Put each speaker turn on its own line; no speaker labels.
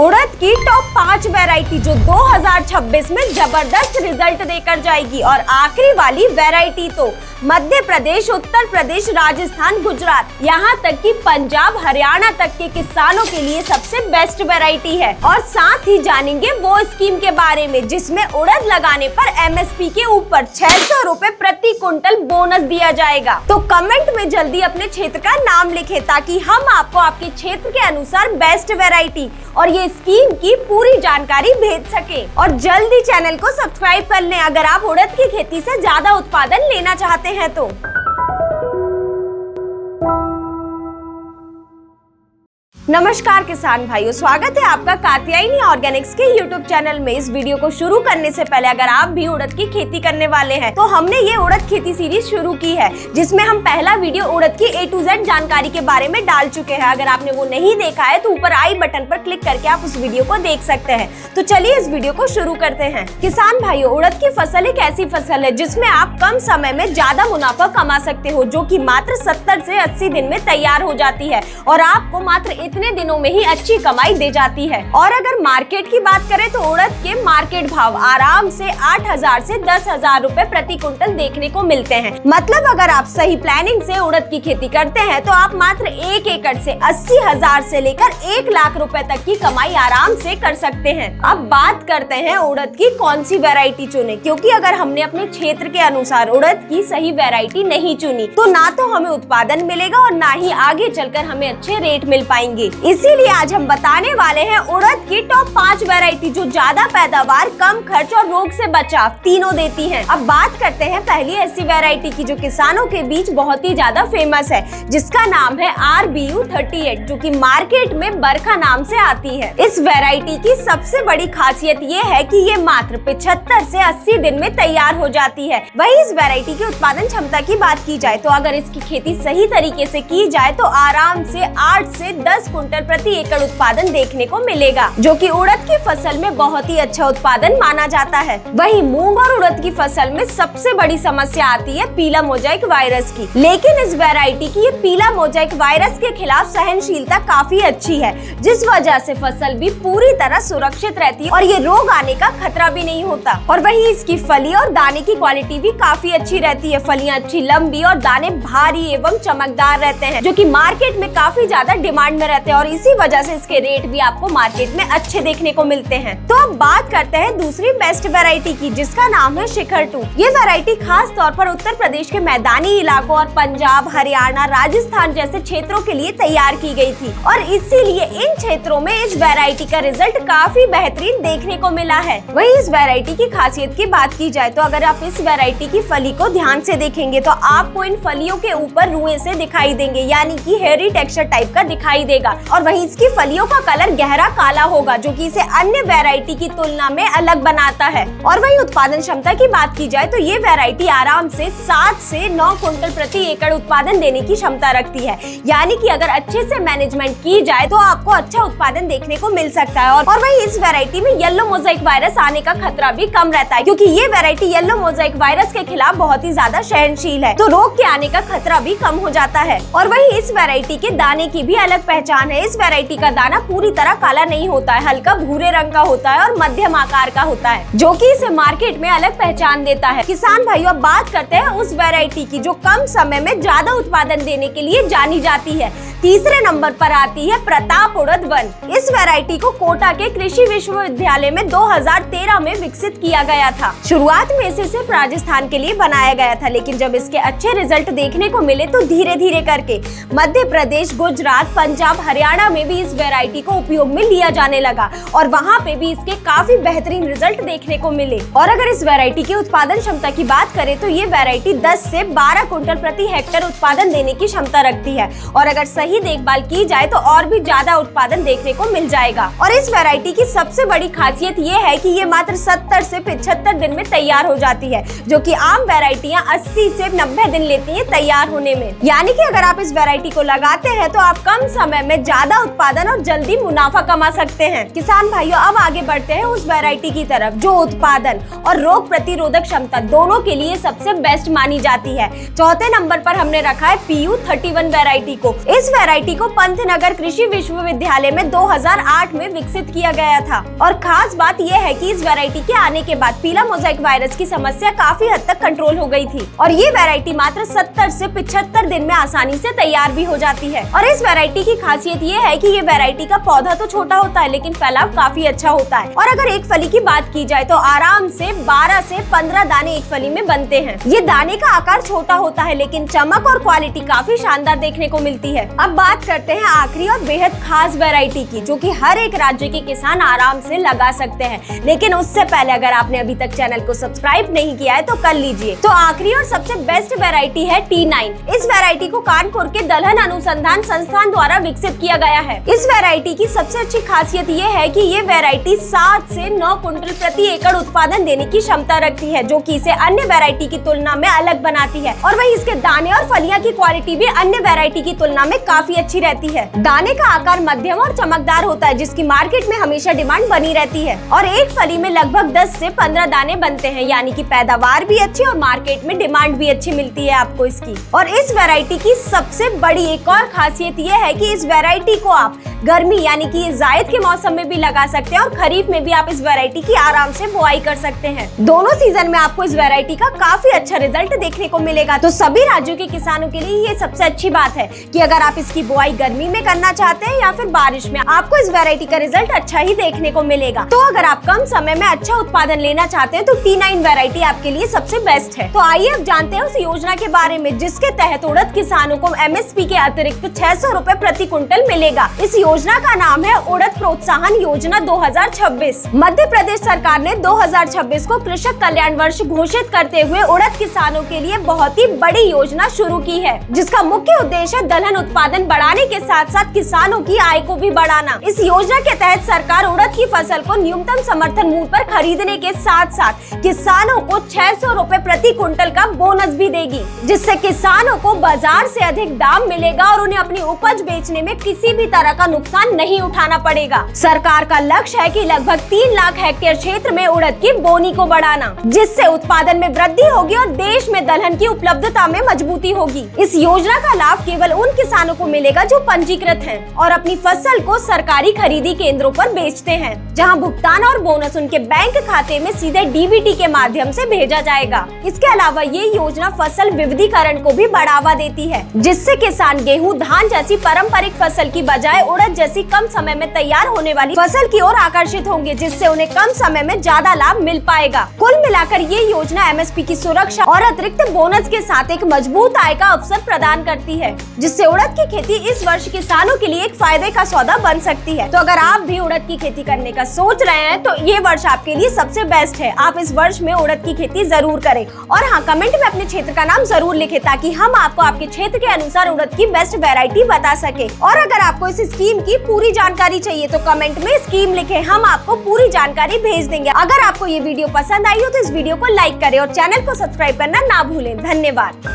उड़द की top 5 variety जो 2026 में जबरदस्त रिजल्ट देकर जाएगी। और आखिरी वाली वैरायटी तो मध्य प्रदेश, उत्तर प्रदेश, राजस्थान, गुजरात, यहाँ तक कि पंजाब, हरियाणा तक के किसानों के लिए सबसे बेस्ट वैरायटी है। और साथ ही जानेंगे वो स्कीम के बारे में जिसमें उड़द लगाने पर MSP के ऊपर 600 रुपए प्रति क्विंटल बोनस दिया जाएगा। तो कमेंट में जल्दी अपने क्षेत्र का नाम लिखें ताकि हम आपको आपके क्षेत्र के अनुसार बेस्ट वैरायटी और ये स्कीम की पूरी जानकारी भेज सके। और जल्दी चैनल को सब्सक्राइब कर लें अगर आप उड़द की खेती से ज्यादा उत्पादन लेना चाहते हैं तो। नमस्कार किसान भाइयों, स्वागत है आपका कात्यायनी ऑर्गेनिक्स के YouTube चैनल में। इस वीडियो को शुरू करने से पहले अगर आप भी उड़द की खेती करने वाले हैं तो हमने ये उड़द खेती सीरीज शुरू की है जिसमें हम पहला वीडियो उड़द की A to Z जानकारी के बारे में डाल चुके हैं। अगर आपने वो नहीं देखा है तो ऊपर आई बटन पर क्लिक करके आप उस वीडियो को देख सकते हैं। तो चलिए इस वीडियो को शुरू करते हैं। किसान भाइयों, उड़द की फसल एक ऐसी फसल है जिसमें आप कम समय में ज्यादा मुनाफा कमा सकते हो, जो कि मात्र 70 से 80 दिन में तैयार हो जाती है और आपको मात्र इतने दिनों में ही अच्छी कमाई दे जाती है। और अगर मार्केट की बात करें तो उड़द के मार्केट भाव आराम से 8,000 से 10,000 रुपए प्रति क्विंटल देखने को मिलते हैं। मतलब अगर आप सही प्लानिंग से उड़द की खेती करते हैं तो आप मात्र 1 एकड़ से 80,000 से लेकर 1 लाख रुपए तक की कमाई आराम से कर सकते हैं। अब बात करते हैं उड़द की कौन सी वैरायटी चुने, क्योंकि अगर हमने अपने क्षेत्र के अनुसार उड़द की सही वैरायटी नहीं चुनी तो ना तो हमें उत्पादन मिलेगा और ना ही आगे चलकर हमें अच्छे रेट मिल पाएंगे। इसीलिए आज हम बताने वाले हैं उड़द की टॉप 5 वैरायटी जो ज्यादा पैदावार, कम खर्च और रोग से बचाव तीनों देती हैं। अब बात करते हैं पहली ऐसी वैरायटी की जो किसानों के बीच बहुत ही ज्यादा फेमस है, जिसका नाम है RBU 38 जो कि मार्केट में बरखा नाम से आती है। इस वैरायटी की सबसे बड़ी खासियत ये है कि ये मात्र 75 से 80 दिन में तैयार हो जाती है। वही इस वैरायटी की उत्पादन क्षमता की बात की जाए तो अगर इसकी खेती सही तरीके से की जाए तो आराम से 8 से 10 क्विंटल प्रति एकड़ उत्पादन देखने को मिलेगा, जो कि उड़द की फसल में बहुत ही अच्छा उत्पादन माना जाता है। वहीं मूंग और उड़द की फसल में सबसे बड़ी समस्या आती है पीला मोजाइक वायरस की, लेकिन इस वैरायटी की ये पीला मोजाइक वायरस के खिलाफ सहनशीलता काफी अच्छी है, जिस वजह से फसल भी पूरी तरह सुरक्षित रहती है और ये रोग आने का खतरा भी नहीं होता। और वहीं इसकी फली और दाने की क्वालिटी भी काफी अच्छी रहती है। फलियां अच्छी लंबी और दाने भारी एवं चमकदार रहते हैं, जो कि मार्केट में काफी ज्यादा डिमांड में रहते हैं और इसी वजह से इसके रेट भी आपको मार्केट में अच्छे देखने को मिलते हैं। तो अब बात करते हैं दूसरी बेस्ट वैरायटी की जिसका नाम है शिखर 2। ये वैरायटी खास तौर पर उत्तर प्रदेश के मैदानी इलाकों और पंजाब, हरियाणा, राजस्थान जैसे क्षेत्रों के लिए तैयार की गई थी और इसीलिए इन क्षेत्रों में इस वैरायटी का रिजल्ट काफी बेहतरीन देखने को मिला है। वहीं इस वैरायटी की खासियत की बात की जाए तो अगर आप इस वैरायटी की फली को ध्यान से देखेंगे तो आपको इन फलियों के ऊपर रुएं से दिखाई देंगे, यानी कि हेयरी टेक्सचर टाइप का दिखाई देगा। और वहीं इसकी फलियों का कलर गहरा काला होगा, जो कि इसे अन्य वैरायटी की तुलना में अलग बनाता है। और वहीं उत्पादन क्षमता की बात की जाए तो ये वैरायटी आराम से 7 से 9 क्विंटल प्रति एकड़ उत्पादन देने की क्षमता रखती है, यानी कि अगर अच्छे से मैनेजमेंट की जाए तो आपको अच्छा उत्पादन देखने को मिल सकता है। और वहीं इस वैरायटी में येलो मोजाइक वायरस आने का खतरा भी कम रहता है, क्योंकि ये वैरायटी येलो मोजाइक वायरस के खिलाफ बहुत ही ज्यादा सहनशील है, तो रोग के आने का खतरा भी कम हो जाता है। और वहीं इस वैरायटी के दाने की भी अलग पहचान है। इस वैरायटी का दाना पूरी तरह काला नहीं होता है, हल्का भूरे रंग का होता है और मध्यम आकार का होता है, जो कि इसे मार्केट में अलग पहचान देता है। किसान भाइयों, अब बात करते हैं उस वैरायटी की जो कम समय में ज्यादा उत्पादन देने के लिए जानी जाती है। तीसरे नंबर पर आती है प्रताप उड़द 1। इस वैरायटी को कोटा के कृषि विश्वविद्यालय में 2013 में विकसित किया गया था। शुरुआत में इसे सिर्फ राजस्थान के लिए बनाया गया था, लेकिन जब इसके अच्छे रिजल्ट देखने को मिले तो धीरे धीरे करके मध्य प्रदेश, गुजरात, पंजाब, हरियाणा में भी इस वैरायटी को उपयोग में लिया जाने लगा और वहाँ पे भी इसके काफी बेहतरीन रिजल्ट देखने को मिले। और अगर इस वैरायटी की उत्पादन क्षमता की बात करें तो ये वैरायटी 10 से 12 क्विंटल प्रति हेक्टेयर उत्पादन देने की क्षमता रखती है और अगर सही देखभाल की जाए तो और भी ज्यादा उत्पादन देखने को मिल जाएगा। और इस वैरायटी की सबसे बड़ी खासियत ये है कि ये मात्र 70 से 75 दिन में तैयार हो जाती है, जो कि आम वैरायटियां 80 से 90 दिन लेती है तैयार होने में। यानी कि अगर आप इस वैरायटी को लगाते हैं तो आप कम समय में ज्यादा उत्पादन और जल्दी मुनाफा कमा सकते हैं। किसान भाइयों, अब आगे बढ़ते हैं उस वैरायटी की तरफ जो उत्पादन और रोग प्रतिरोधक क्षमता दोनों के लिए सबसे बेस्ट मानी जाती है। चौथे नंबर पर हमने रखा है PU 31 वैरायटी को। इस वैरायटी को पंतनगर कृषि विश्वविद्यालय में 2008 में विकसित किया गया था और खास बात यह है कि इस वैरायटी के आने के बाद पीला मोज़ेक वायरस की समस्या काफी हद तक कंट्रोल हो गई थी और ये वैरायटी मात्र 70 से 75 दिन में आसानी से तैयार भी हो जाती है। और इस वैरायटी की खासियत ये है कि ये वैरायटी का पौधा तो छोटा होता है लेकिन फैलाव काफी अच्छा होता है। और अगर एक फली की बात की जाए तो आराम से 12 से 15 दाने एक फली में बनते हैं। ये दाने का आकार छोटा होता है लेकिन चमक और क्वालिटी काफी शानदार देखने को मिलती है। अब बात करते हैं आखिरी और बेहद खास वैरायटी की जो कि हर एक राज्य के किसान आराम से लगा सकते हैं। लेकिन उससे पहले अगर आपने अभी तक चैनल को सब्सक्राइब नहीं किया है तो कर लीजिए। तो आखिरी और सबसे बेस्ट वैरायटी है T9। इस वैरायटी को कानपुर के दलहन अनुसंधान संस्थान द्वारा विकसित किया गया है। इस वैरायटी की सबसे अच्छी खासियत ये है कि ये वैरायटी 7 से 9 कुंटल प्रति एकड़ उत्पादन देने की क्षमता रखती है जो कि इसे अन्य वैरायटी की तुलना में अलग बनाती है। और वहीं इसके दाने और फलियां की क्वालिटी भी अन्य वैरायटी की तुलना में काफी अच्छी रहती है। दाने का आकार मध्यम और चमकदार होता है जिसकी मार्केट में हमेशा डिमांड बनी रहती है और एक फली में लगभग 10 से 15 दाने बनते हैं, यानी कि पैदावार भी अच्छी और मार्केट में डिमांड भी अच्छी मिलती है आपको इसकी। और इस वैरायटी की सबसे बड़ी एक और खासियत ये है कि इस वैरायटी को आप गर्मी यानी कि जायद के मौसम में भी लगा सकते हैं और खरीफ में भी आप इस वैरायटी की आराम से बुआई कर सकते हैं। दोनों सीजन में आपको इस वैरायटी का काफी अच्छा रिजल्ट देखने को मिलेगा। तो सभी राज्यों के किसानों के लिए ये सबसे अच्छी बात है कि अगर आप इसकी बुआई गर्मी में करना चाहते हैं या फिर बारिश में, आपको इस वैरायटी का रिजल्ट अच्छा ही देखने को मिलेगा। तो अगर आप कम समय में अच्छा उत्पादन लेना चाहते हैं तो T9 वैरायटी आपके लिए सबसे बेस्ट है। तो आइए अब जानते हैं उस योजना के बारे में जिसके तहत उड़द किसानों को MSP के अतिरिक्त 600 रुपए प्रति कुंटल मिलेगा। इस योजना का नाम है उड़द प्रोत्साहन योजना 2026। मध्य प्रदेश सरकार ने 2026 को कृषक कल्याण वर्ष घोषित करते हुए उड़द किसानों के लिए बहुत ही बड़ी योजना शुरू की है जिसका मुख्य उद्देश्य दलहन उत्पादन बढ़ाने के साथ साथ किसानों की आय को भी बढ़ाना। इस योजना के तहत सरकार उड़द की फसल को न्यूनतम समर्थन मूल्य पर खरीदने के साथ साथ किसानों को 600 रुपए प्रति कुंटल का बोनस भी देगी जिससे किसानों को बाजार से अधिक दाम मिलेगा और उन्हें अपनी उपज बेचने में किसी भी तरह का नुकसान नहीं उठाना पड़ेगा। सरकार का लक्ष्य है कि लगभग 3 लाख हेक्टेयर क्षेत्र में उड़द की बोनी को बढ़ाना जिससे उत्पादन में वृद्धि होगी और देश में दलहन की उपलब्धता में मजबूती होगी। इस योजना का लाभ केवल उन किसानों को मिलेगा जो पंजीकृत हैं और अपनी फसल को सरकारी खरीदी केंद्रों पर बेचते हैं जहां भुगतान और बोनस उनके बैंक खाते में सीधे DBT के माध्यम से भेजा जाएगा। इसके अलावा ये योजना फसल विविधीकरण को भी बढ़ावा देती है जिससे किसान गेहूं, धान जैसी पारंपरिक फसल की बजाय उड़द जैसी कम समय में तैयार होने वाली फसल की ओर आकर्षित होंगे जिससे उन्हें कम समय में ज्यादा लाभ मिल पाएगा। कुल मिलाकर ये योजना MSP की सुरक्षा और अतिरिक्त बोनस के साथ एक मजबूत आय का अवसर प्रदान करती है जिससे उड़द की खेती इस वर्ष किसानों के लिए एक फायदे का सौदा बन सकती है। तो अगर आप भी उड़द की खेती करने का सोच रहे हैं तो ये वर्ष आपके लिए सबसे बेस्ट है। आप इस वर्ष में उड़द की खेती जरूर करें और हाँ, कमेंट में अपने क्षेत्र का नाम जरूर लिखें ताकि हम आपको आपके क्षेत्र के अनुसार उड़द की बेस्ट वैरायटी बता सके। और अगर आपको इस स्कीम की पूरी जानकारी चाहिए तो कमेंट में स्कीम लिखें, हम आपको पूरी जानकारी भेज देंगे। अगर आपको ये वीडियो पसंद आई हो तो इस वीडियो को लाइक करें और चैनल को सब्सक्राइब करना ना भूलें। धन्यवाद।